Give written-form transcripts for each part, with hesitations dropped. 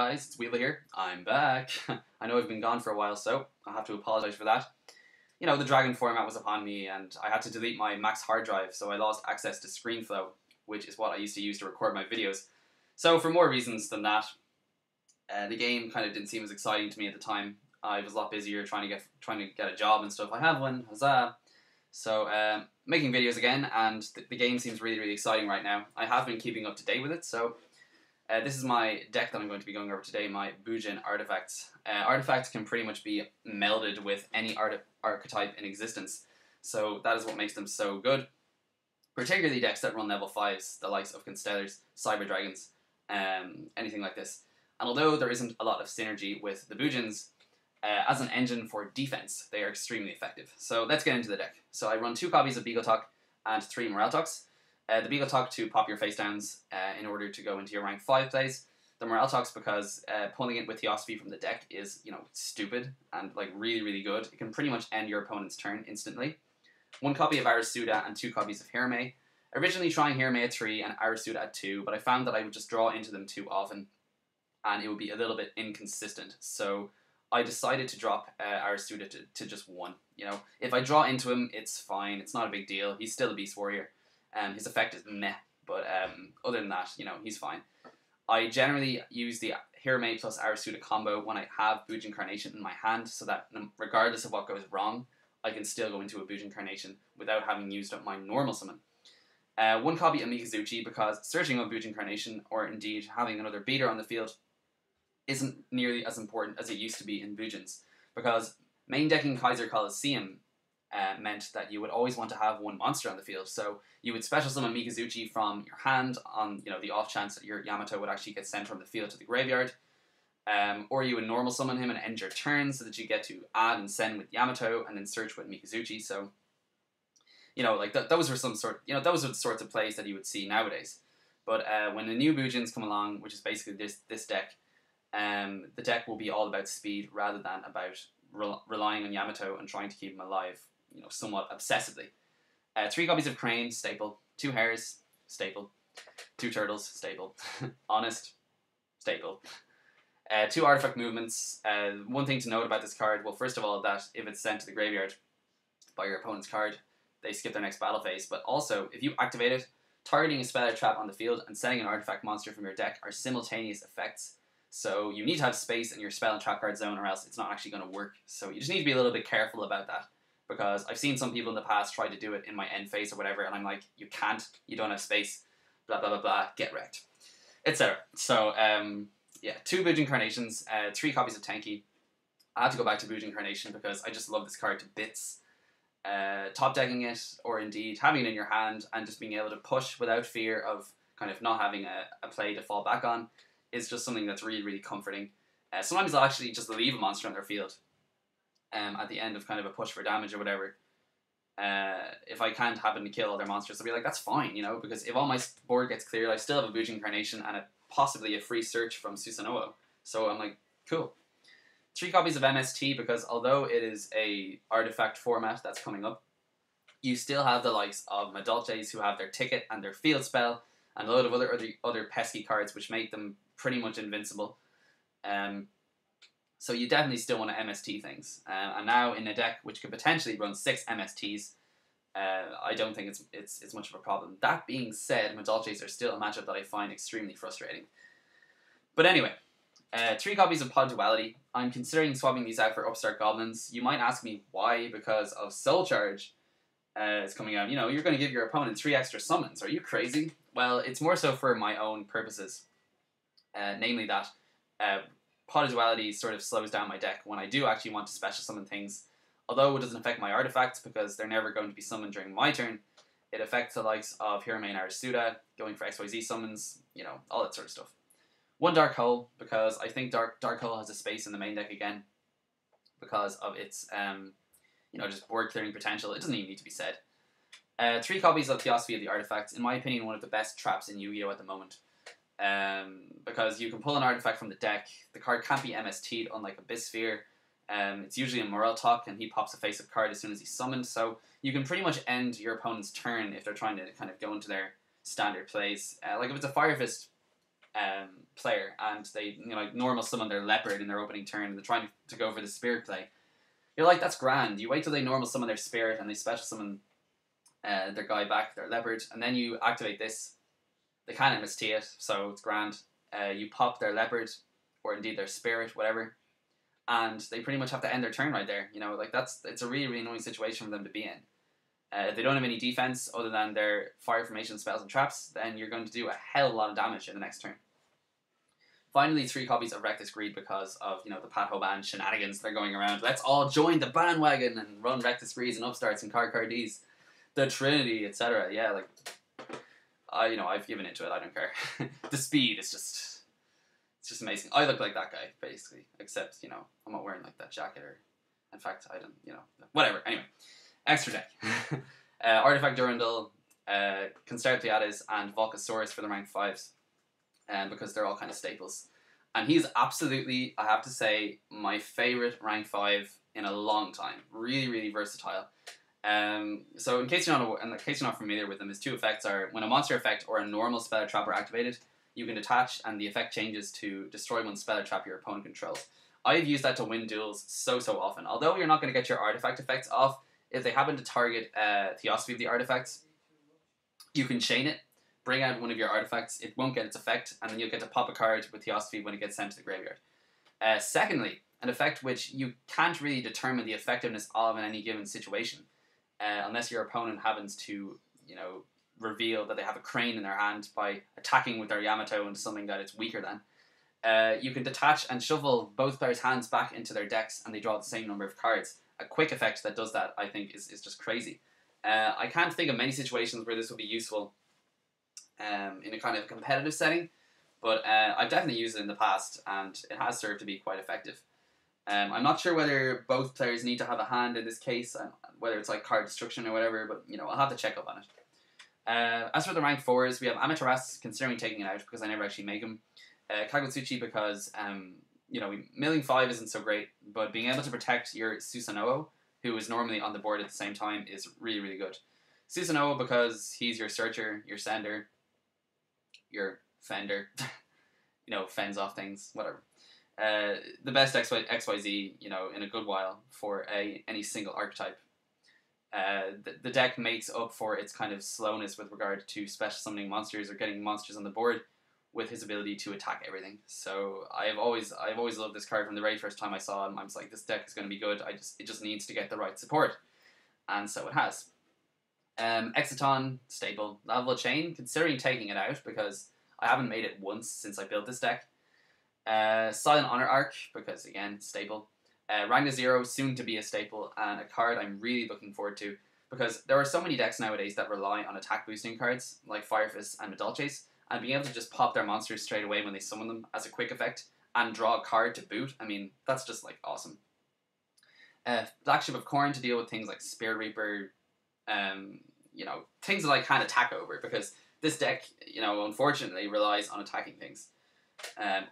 Guys, it's Weevil here. I'm back. I know I've been gone for a while, so I'll have to apologise for that. You know, the Dragon format was upon me, and I had to delete my max hard drive, so I lost access to ScreenFlow, which is what I used to use to record my videos. So, for more reasons than that, the game kind of didn't seem as exciting to me at the time. I was a lot busier trying to get a job and stuff. I have one, huzzah! So, making videos again, and the game seems really exciting right now. I have been keeping up to date with it, so. This is my deck that I'm going to be going over today, my Bujin artifacts. Artifacts can pretty much be melded with any archetype in existence, so that is what makes them so good. Particularly decks that run level 5s, the likes of Constellars, Cyber Dragons, anything like this. And although there isn't a lot of synergy with the Bujins, as an engine for defense, they are extremely effective. So let's get into the deck. So I run 2 copies of Beagle Talk and 3 Morale Talks. The Beagle Talk to pop your face downs in order to go into your rank 5 plays. The Morale Talks because pulling it with Theosophy from the deck is, stupid and like really good. It can pretty much end your opponent's turn instantly. 1 copy of Arasuda and 2 copies of Hirame. Originally trying Hirame at 3 and Arasuda at 2, but I found that I would just draw into them too often and it would be a little bit inconsistent. So I decided to drop Arasuda to just 1. If I draw into him, it's fine. It's not a big deal. He's still a Beast Warrior. His effect is meh, but other than that, he's fine. I generally use the Hirame plus Arasuda combo when I have Bujin Carnation in my hand, so that regardless of what goes wrong, I can still go into a Bujin Carnation without having used up my normal summon. 1 copy of Mikazuchi because searching on Bujin Carnation, or indeed having another beater on the field, isn't nearly as important as it used to be in Bujins, because main decking Kaiser Coliseum meant that you would always want to have 1 monster on the field. So you would special summon Mikazuchi from your hand on the off chance that your Yamato would actually get sent from the field to the graveyard. Or you would normal summon him and end your turn so that you get to add and send with Yamato and then search with Mikazuchi. So, those were those are the sorts of plays that you would see nowadays. But when the new Bujins come along, which is basically this deck, the deck will be all about speed rather than about relying on Yamato and trying to keep him alive, somewhat obsessively. 3 copies of Crane, staple. 2 Hares, staple. 2 Turtles, staple. Honest, staple. 2 artifact movements. One thing to note about this card, well, first of all, that if it's sent to the graveyard by your opponent's card, they skip their next battle phase. But also, if you activate it, targeting a spell or trap on the field and setting an artifact monster from your deck are simultaneous effects. So you need to have space in your spell and trap card zone or else it's not actually going to work. So you just need to be a little bit careful about that. Because I've seen some people in the past try to do it in my end phase or whatever, and I'm like, you can't, you don't have space, blah blah blah, get wrecked, etc. So, 2 Bujin Carnations, 3 copies of Tenki. I had to go back to Bujin Carnation because I just love this card to bits. Top decking it, or indeed having it in your hand and just being able to push without fear of kind of not having a play to fall back on is just something that's really comforting. Sometimes I'll actually just leave a monster on their field. At the end of kind of a push for damage or whatever, if I can't happen to kill all their monsters, I'll be like, that's fine, because if all my board gets cleared, I still have a Bujin Carnation and possibly a free search from Susanoo. So I'm like, cool. 3 copies of MST because although it is a artifact format that's coming up, you still have the likes of Madolches who have their ticket and their field spell and a load of other pesky cards which make them pretty much invincible. So you definitely still want to MST things. And now in a deck which could potentially run 6 MSTs, I don't think it's much of a problem. That being said, Madolches are still a matchup that I find extremely frustrating. But anyway, 3 copies of Pod Duality. I'm considering swapping these out for Upstart Goblins. You might ask me why, because of Soul Charge is coming out. You're going to give your opponent 3 extra summons. Are you crazy? Well, it's more so for my own purposes. Namely that Pot of Duality sort of slows down my deck when I do actually want to special summon things. Although it doesn't affect my artifacts because they're never going to be summoned during my turn, it affects the likes of Hirame and Arasuda, going for XYZ summons, all that sort of stuff. 1 Dark Hole, because I think Dark Hole has a space in the main deck again, because of its, just board clearing potential. It doesn't even need to be said. 3 copies of Theosophy of the Artifacts, in my opinion, one of the best traps in Yu-Gi-Oh! At the moment. Because you can pull an artifact from the deck, the card can't be MST'd unlike Abyssphere. It's usually a Morale Talk and he pops a face-up card as soon as he's summoned, so you can pretty much end your opponent's turn if they're trying to kind of go into their standard plays. Like if it's a Fire Fist, player, and they like normal summon their leopard in their opening turn, and they're trying to go for the spirit play. You're like, that's grand. You wait till they normal summon their spirit and they special summon their guy back, their leopard, and then you activate this. They can't MST it, so it's grand. You pop their leopard, or indeed their spirit, whatever, and they pretty much have to end their turn right there. Like it's a really, really annoying situation for them to be in. If they don't have any defense other than their fire formation spells and traps, then you're going to do a hell of a lot of damage in the next turn. Finally, 3 copies of Reckless Greed because of the Pat Hoban shenanigans that are going around. Let's all join the bandwagon and run Reckless Greeds and Upstarts and Cards, the Trinity, etc. Yeah, like I've given into it. I don't care. The speed is just amazing. I look like that guy basically, except I'm not wearing like that jacket, or in fact I don't. Whatever. Anyway, extra deck. Artifact Durandal, Concertiades, and Volcasaurus for the rank 5s. Because they're all kind of staples. And he's absolutely, I have to say, my favourite rank 5 in a long time. Really, really versatile. So in case you're not familiar with them, his 2 effects are, when a monster effect or a normal spell or trap are activated, you can detach and the effect changes to destroy one spell or trap your opponent controls. I've used that to win duels so often. Although you're not going to get your artifact effects off, if they happen to target Theosophy of the artifacts, you can chain it, bring out one of your artifacts, it won't get its effect, and then you'll get to pop a card with Theosophy when it gets sent to the graveyard. Secondly, an effect which you can't really determine the effectiveness of in any given situation, unless your opponent happens to, reveal that they have a crane in their hand by attacking with their Yamato into something that it's weaker than. You can detach and shuffle both players' hands back into their decks, and they draw the same number of cards. A quick effect that does that, I think, is just crazy. I can't think of many situations where this would be useful in a kind of competitive setting, but I've definitely used it in the past, and it has served to be quite effective. I'm not sure whether both players need to have a hand in this case, whether it's like card destruction or whatever, but I'll have to check up on it. As for the rank 4s, we have Amaterasu, considering taking it out because I never actually make him. Kagutsuchi because milling 5 isn't so great, but being able to protect your Susanoo, who is normally on the board at the same time, is really, really good. Susanoo because he's your searcher, your sender, your fender, fends off things, whatever. The best XYZ, in a good while for any single archetype. The deck makes up for its kind of slowness with regard to special summoning monsters or getting monsters on the board with his ability to attack everything. So I've always loved this card from the very first time I saw him. I was like, this deck is going to be good. It just needs to get the right support, and so it has. Exciton, staple. Lava Chain, considering taking it out because I haven't made it once since I built this deck. Silent Honor Arc, because again, staple. Ranga Zero, soon to be a staple, and a card I'm really looking forward to, because there are so many decks nowadays that rely on attack boosting cards, like Fire Fist and Medalchase, and being able to just pop their monsters straight away when they summon them as a quick effect, and draw a card to boot, I mean, that's just like awesome. Flagship of Khorne to deal with things like Spirit Reaper, things that I can't attack over, because this deck, unfortunately relies on attacking things,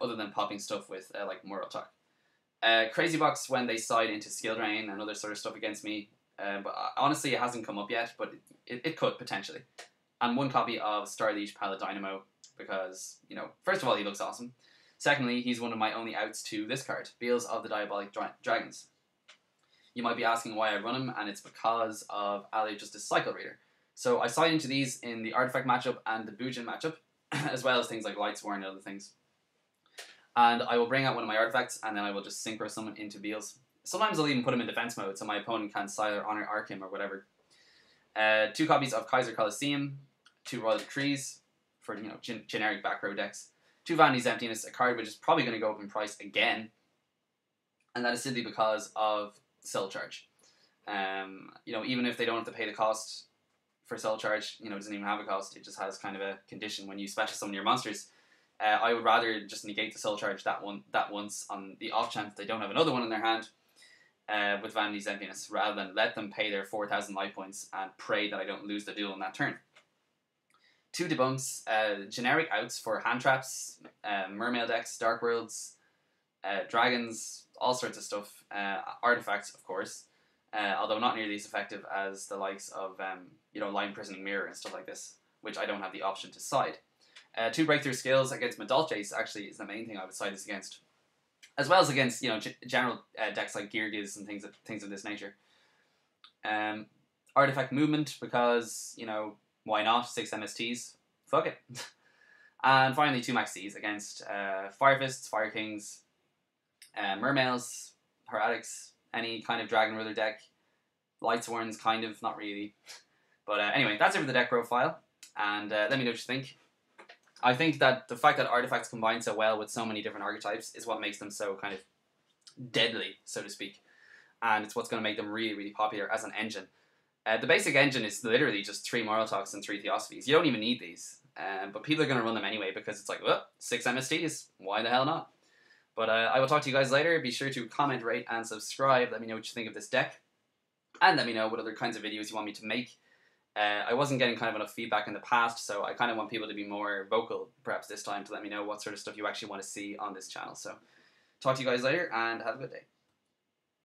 other than popping stuff with like Mortal Talk. Crazy Box when they side into Skill Drain and other sort of stuff against me, but honestly it hasn't come up yet, but it could potentially. And 1 copy of Starliege Paladynamo because, first of all, he looks awesome. Secondly, he's one of my only outs to this card, Beals of the Diabolic Dragons. You might be asking why I run him, and it's because of Alio Justice Cycle Reader. So I side into these in the Artifact matchup and the Bujin matchup, as well as things like Lightsworn and other things. And I will bring out one of my artifacts, and then I will just synchro summon into Beals. Sometimes I'll even put him in defense mode, so my opponent can Silent Honor Arc him or whatever. 2 copies of Kaiser Colosseum, 2 Royal Decrees for generic back row decks. 2 Vanity's Emptiness, a card which is probably going to go up in price again, and that is simply because of Soul Charge. Even if they don't have to pay the cost for Soul Charge, it doesn't even have a cost. It just has kind of a condition when you special summon your monsters. I would rather just negate the Soul Charge that once on the off chance they don't have another one in their hand with Vanity's Emptiness, rather than let them pay their 4,000 life points and pray that I don't lose the duel on that turn. 2 debunks, generic outs for hand traps, mermail decks, dark worlds, dragons, all sorts of stuff. Artifacts, of course, although not nearly as effective as the likes of Line Prisoning Mirror and stuff like this, which I don't have the option to side. Two breakthrough skills against Madolches actually is the main thing I would side this against, as well as against general decks like Geargiz and things of this nature. Artifact movement because why not 6 MSTs? Fuck it. And finally 2 Max Cs against Fire Fists, Fire Kings, Mermails, Heretics, any kind of Dragon Ruler deck. Lightsworns, kind of, not really. But anyway, that's it for the deck profile. And let me know what you think. I think that the fact that artifacts combine so well with so many different archetypes is what makes them so kind of deadly, so to speak. And it's what's going to make them really, really popular as an engine. The basic engine is literally just 3 Moral Talks and 3 Theosophies. You don't even need these. But people are going to run them anyway because it's like, well, 6 MSTs. Why the hell not? But I will talk to you guys later. Be sure to comment, rate, and subscribe. Let me know what you think of this deck. And let me know what other kinds of videos you want me to make. I wasn't getting kind of enough feedback in the past, so I kind of want people to be more vocal perhaps this time to let me know what sort of stuff you actually want to see on this channel. So talk to you guys later and have a good day.